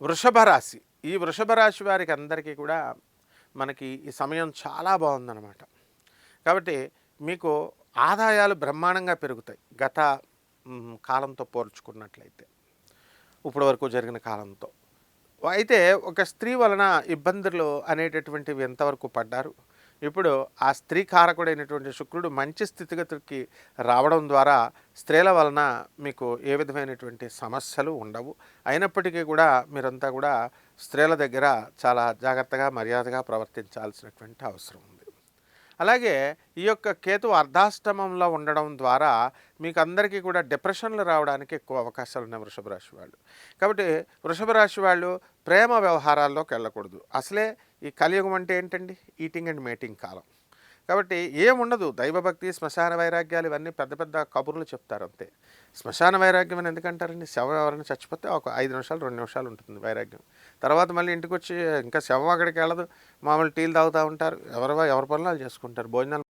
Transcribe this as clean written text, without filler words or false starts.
వృషభ రాశి. ఈ వృషభ రాశి వారికి అందరికీ కూడా మనకి ఈ సమయం చాలా బాగుందన్నమాట. కాబట్టి మీకు ఆదాయాలు బ్రహ్మాండంగా పెరుగుతాయి. గత కాలంతో పోల్చుకున్నట్లయితే ఇప్పటి వరకు జరిగిన కాలంతో. అయితే ఒక స్త్రీ వలన ఇబ్బందులు అనేటటువంటివి ఎంతవరకు పడ్డారు. ఇప్పుడు ఆ స్త్రీ కారకుడైనటువంటి శుక్రుడు మంచి స్థితిగతికి రావడం ద్వారా స్త్రీల వలన మీకు ఏ విధమైనటువంటి సమస్యలు ఉండవు. అయినప్పటికీ కూడా మీరంతా కూడా స్త్రీల దగ్గర చాలా జాగ్రత్తగా మర్యాదగా ప్రవర్తించాల్సినటువంటి అవసరం ఉంది. అలాగే ఈ యొక్క కేతు అర్ధాష్టమంలో ఉండడం ద్వారా మీకు అందరికీ కూడా డిప్రెషన్లు రావడానికి ఎక్కువ అవకాశాలు ఉన్నాయి వృషభ రాశి వాళ్ళు. కాబట్టి వృషభ రాశి వాళ్ళు ప్రేమ వ్యవహారాల్లోకి వెళ్ళకూడదు. అసలే ఈ కలియుగం అంటే ఏంటండి, ఈటింగ్ అండ్ మేటింగ్ కాలం. కాబట్టి ఏముండదు, దైవభక్తి, శ్మశాన వైరాగ్యాలు ఇవన్నీ పెద్ద పెద్ద కబుర్లు చెప్తారు అంతే. శ్మశాన వైరాగ్యం అని ఎందుకంటారండి? శవం ఎవరైనా చచ్చిపోతే ఒక 5 నిమిషాలు 2 నిమిషాలు ఉంటుంది వైరాగ్యం. తర్వాత మళ్ళీ ఇంటికి వచ్చి ఇంకా శవం అక్కడికి వెళ్ళదు, మామూలు టీలు తాగుతూ ఉంటారు, ఎవరి పనులు వాళ్ళు చేసుకుంటారు, భోజనాలు